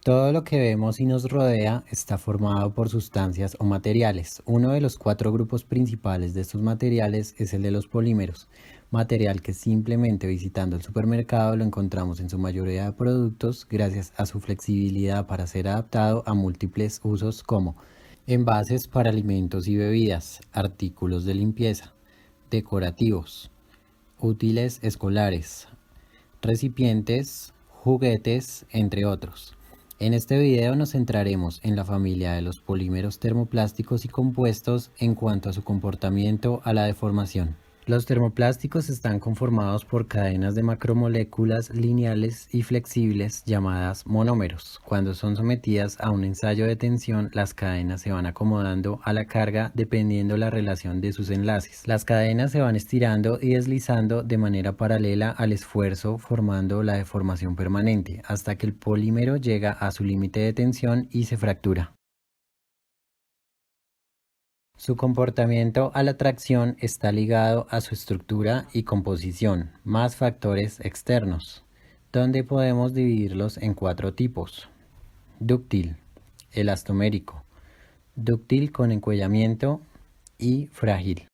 Todo lo que vemos y nos rodea está formado por sustancias o materiales. Uno de los cuatro grupos principales de estos materiales es el de los polímeros, material que simplemente visitando el supermercado lo encontramos en su mayoría de productos gracias a su flexibilidad para ser adaptado a múltiples usos como envases para alimentos y bebidas, artículos de limpieza, decorativos, útiles escolares, recipientes, juguetes, entre otros. En este video nos centraremos en la familia de los polímeros termoplásticos y compuestos en cuanto a su comportamiento a la deformación. Los termoplásticos están conformados por cadenas de macromoléculas lineales y flexibles llamadas monómeros. Cuando son sometidas a un ensayo de tensión, las cadenas se van acomodando a la carga dependiendo la relación de sus enlaces. Las cadenas se van estirando y deslizando de manera paralela al esfuerzo, formando la deformación permanente, hasta que el polímero llega a su límite de tensión y se fractura. Su comportamiento a la tracción está ligado a su estructura y composición, más factores externos, donde podemos dividirlos en cuatro tipos: dúctil, elastomérico, dúctil con encuellamiento y frágil.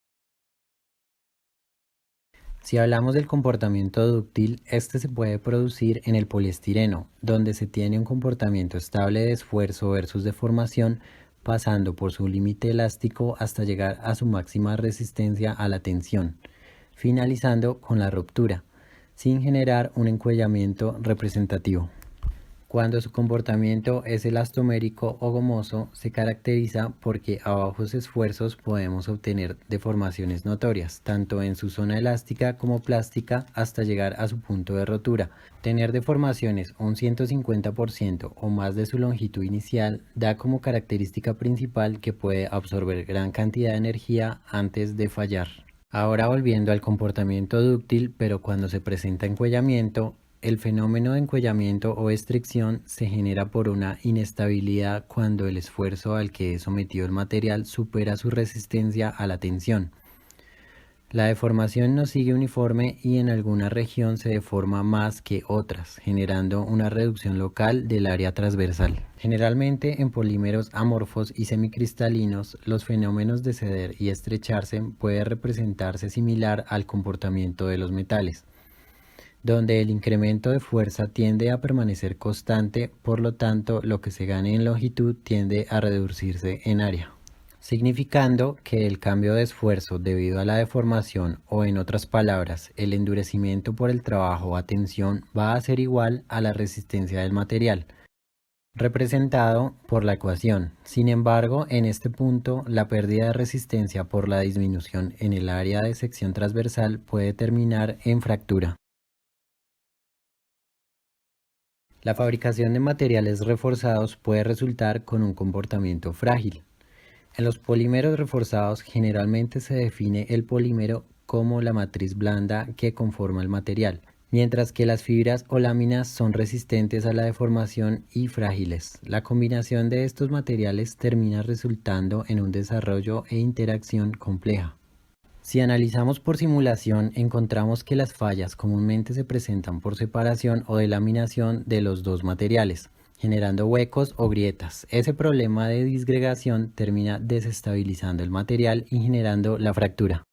Si hablamos del comportamiento dúctil, este se puede producir en el poliestireno, donde se tiene un comportamiento estable de esfuerzo versus deformación, pasando por su límite elástico hasta llegar a su máxima resistencia a la tensión, finalizando con la ruptura, sin generar un encuellamiento representativo. Cuando su comportamiento es elastomérico o gomoso, se caracteriza porque a bajos esfuerzos podemos obtener deformaciones notorias, tanto en su zona elástica como plástica, hasta llegar a su punto de rotura. Tener deformaciones un 150% o más de su longitud inicial da como característica principal que puede absorber gran cantidad de energía antes de fallar. Ahora volviendo al comportamiento dúctil, pero cuando se presenta encuellamiento, el fenómeno de encuellamiento o estricción se genera por una inestabilidad cuando el esfuerzo al que es sometido el material supera su resistencia a la tensión. La deformación no sigue uniforme y en alguna región se deforma más que otras, generando una reducción local del área transversal. Generalmente en polímeros amorfos y semicristalinos, los fenómenos de ceder y estrecharse puede representarse similar al comportamiento de los metales, donde el incremento de fuerza tiende a permanecer constante, por lo tanto lo que se gane en longitud tiende a reducirse en área, significando que el cambio de esfuerzo debido a la deformación, o en otras palabras, el endurecimiento por el trabajo a tensión, va a ser igual a la resistencia del material, representado por la ecuación. Sin embargo, en este punto, la pérdida de resistencia por la disminución en el área de sección transversal puede terminar en fractura. La fabricación de materiales reforzados puede resultar con un comportamiento frágil. En los polímeros reforzados generalmente se define el polímero como la matriz blanda que conforma el material, mientras que las fibras o láminas son resistentes a la deformación y frágiles. La combinación de estos materiales termina resultando en un desarrollo e interacción compleja. Si analizamos por simulación, encontramos que las fallas comúnmente se presentan por separación o delaminación de los dos materiales, generando huecos o grietas. Ese problema de disgregación termina desestabilizando el material y generando la fractura.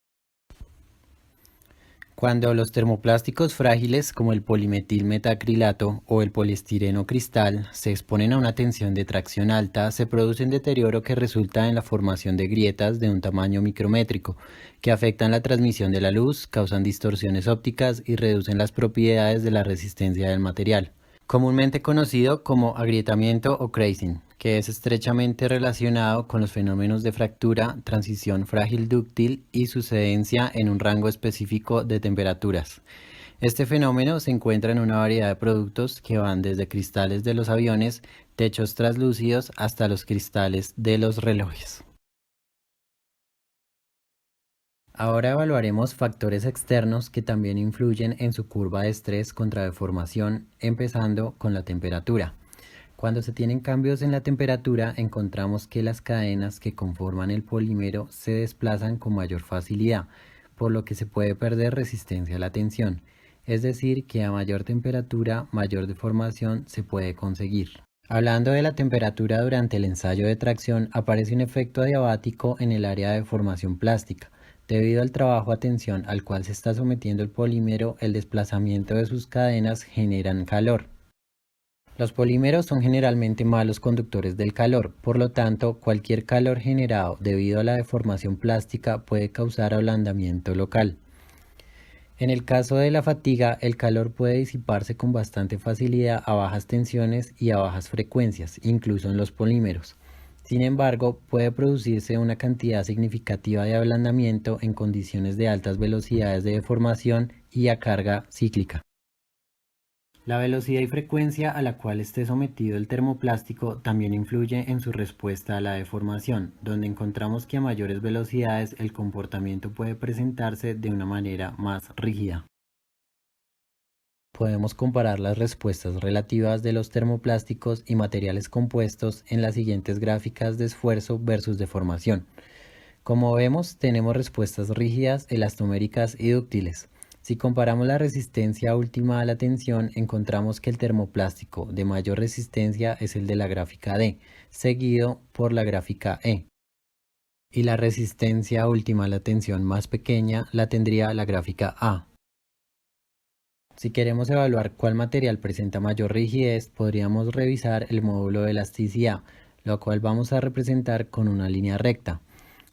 Cuando los termoplásticos frágiles como el polimetilmetacrilato o el poliestireno cristal se exponen a una tensión de tracción alta, se produce un deterioro que resulta en la formación de grietas de un tamaño micrométrico, que afectan la transmisión de la luz, causan distorsiones ópticas y reducen las propiedades de la resistencia del material, comúnmente conocido como agrietamiento o crazing, que es estrechamente relacionado con los fenómenos de fractura, transición frágil-dúctil y sucedencia en un rango específico de temperaturas. Este fenómeno se encuentra en una variedad de productos que van desde cristales de los aviones, techos translúcidos, hasta los cristales de los relojes. Ahora evaluaremos factores externos que también influyen en su curva de estrés contra deformación, empezando con la temperatura. Cuando se tienen cambios en la temperatura, encontramos que las cadenas que conforman el polímero se desplazan con mayor facilidad, por lo que se puede perder resistencia a la tensión. Es decir, que a mayor temperatura, mayor deformación se puede conseguir. Hablando de la temperatura durante el ensayo de tracción, aparece un efecto adiabático en el área de formación plástica. Debido al trabajo a tensión al cual se está sometiendo el polímero, el desplazamiento de sus cadenas generan calor. Los polímeros son generalmente malos conductores del calor, por lo tanto, cualquier calor generado debido a la deformación plástica puede causar ablandamiento local. En el caso de la fatiga, el calor puede disiparse con bastante facilidad a bajas tensiones y a bajas frecuencias, incluso en los polímeros. Sin embargo, puede producirse una cantidad significativa de ablandamiento en condiciones de altas velocidades de deformación y a carga cíclica. La velocidad y frecuencia a la cual esté sometido el termoplástico también influye en su respuesta a la deformación, donde encontramos que a mayores velocidades el comportamiento puede presentarse de una manera más rígida. Podemos comparar las respuestas relativas de los termoplásticos y materiales compuestos en las siguientes gráficas de esfuerzo versus deformación. Como vemos, tenemos respuestas rígidas, elastoméricas y dúctiles. Si comparamos la resistencia última a la tensión, encontramos que el termoplástico de mayor resistencia es el de la gráfica D, seguido por la gráfica E. Y la resistencia última a la tensión más pequeña la tendría la gráfica A. Si queremos evaluar cuál material presenta mayor rigidez, podríamos revisar el módulo de elasticidad, lo cual vamos a representar con una línea recta,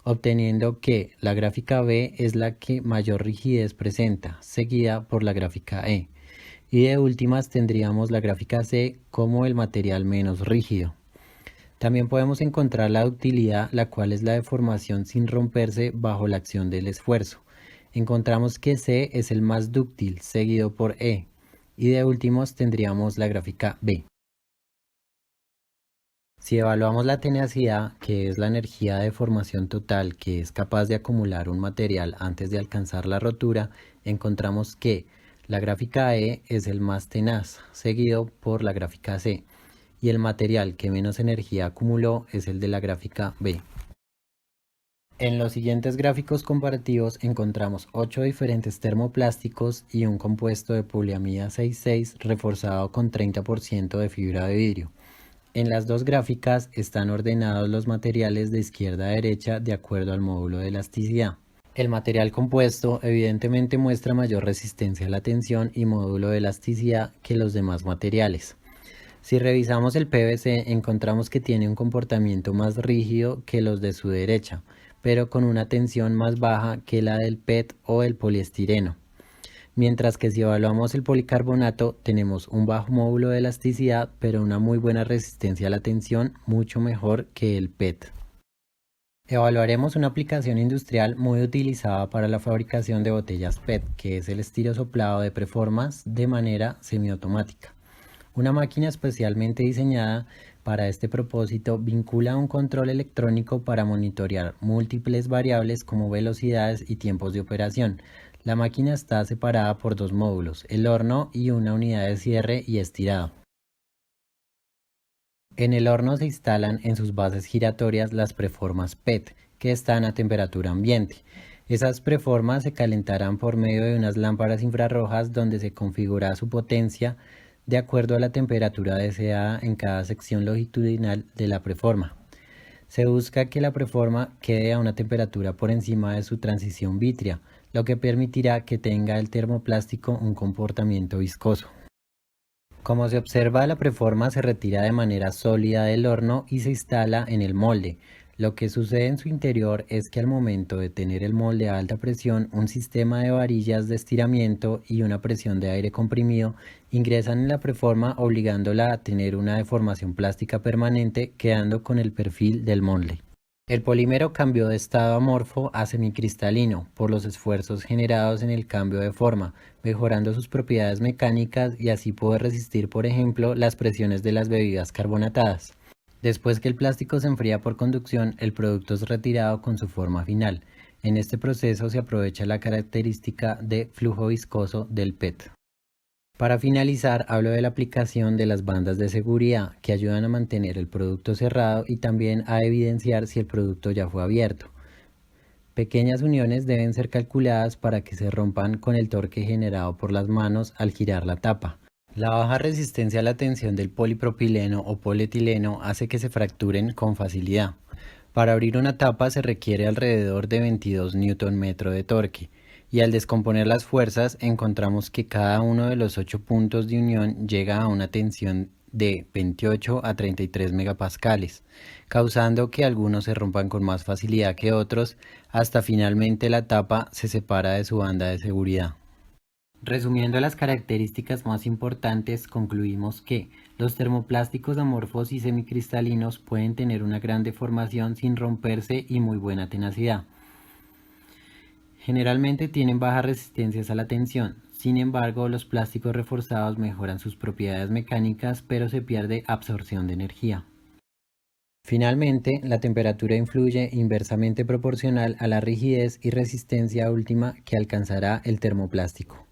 obteniendo que la gráfica B es la que mayor rigidez presenta, seguida por la gráfica E. Y de últimas tendríamos la gráfica C como el material menos rígido. También podemos encontrar la ductilidad, la cual es la deformación sin romperse bajo la acción del esfuerzo. Encontramos que C es el más dúctil, seguido por E. Y de últimos tendríamos la gráfica B. Si evaluamos la tenacidad, que es la energía de formación total que es capaz de acumular un material antes de alcanzar la rotura, encontramos que la gráfica E es el más tenaz, seguido por la gráfica C, y el material que menos energía acumuló es el de la gráfica B. En los siguientes gráficos comparativos encontramos 8 diferentes termoplásticos y un compuesto de poliamida 66 reforzado con 30% de fibra de vidrio. En las dos gráficas están ordenados los materiales de izquierda a derecha de acuerdo al módulo de elasticidad. El material compuesto evidentemente muestra mayor resistencia a la tensión y módulo de elasticidad que los demás materiales. Si revisamos el PVC encontramos que tiene un comportamiento más rígido que los de su derecha, pero con una tensión más baja que la del PET o el poliestireno. Mientras que si evaluamos el policarbonato tenemos un bajo módulo de elasticidad pero una muy buena resistencia a la tensión, mucho mejor que el PET. Evaluaremos una aplicación industrial muy utilizada para la fabricación de botellas PET, que es el estiro soplado de preformas de manera semiautomática. Una máquina especialmente diseñada para este propósito vincula un control electrónico para monitorear múltiples variables como velocidades y tiempos de operación. La máquina está separada por dos módulos, el horno y una unidad de cierre y estirado. En el horno se instalan en sus bases giratorias las preformas PET, que están a temperatura ambiente. Esas preformas se calentarán por medio de unas lámparas infrarrojas donde se configura su potencia de acuerdo a la temperatura deseada en cada sección longitudinal de la preforma. Se busca que la preforma quede a una temperatura por encima de su transición vítrea, lo que permitirá que tenga el termoplástico un comportamiento viscoso. Como se observa, la preforma se retira de manera sólida del horno y se instala en el molde. Lo que sucede en su interior es que al momento de tener el molde a alta presión, un sistema de varillas de estiramiento y una presión de aire comprimido ingresan en la preforma obligándola a tener una deformación plástica permanente, quedando con el perfil del molde. El polímero cambió de estado amorfo a semicristalino por los esfuerzos generados en el cambio de forma, mejorando sus propiedades mecánicas y así poder resistir, por ejemplo, las presiones de las bebidas carbonatadas. Después que el plástico se enfría por conducción, el producto es retirado con su forma final. En este proceso se aprovecha la característica de flujo viscoso del PET. Para finalizar, hablo de la aplicación de las bandas de seguridad que ayudan a mantener el producto cerrado y también a evidenciar si el producto ya fue abierto. Pequeñas uniones deben ser calculadas para que se rompan con el torque generado por las manos al girar la tapa. La baja resistencia a la tensión del polipropileno o polietileno hace que se fracturen con facilidad. Para abrir una tapa se requiere alrededor de 22 Nm de torque, y al descomponer las fuerzas encontramos que cada uno de los 8 puntos de unión llega a una tensión de 28 a 33 megapascales, causando que algunos se rompan con más facilidad que otros, hasta finalmente la tapa se separa de su banda de seguridad. Resumiendo las características más importantes, concluimos que los termoplásticos amorfos y semicristalinos pueden tener una gran deformación sin romperse y muy buena tenacidad. Generalmente tienen bajas resistencias a la tensión. Sin embargo, los plásticos reforzados mejoran sus propiedades mecánicas, pero se pierde absorción de energía. Finalmente, la temperatura influye inversamente proporcional a la rigidez y resistencia última que alcanzará el termoplástico.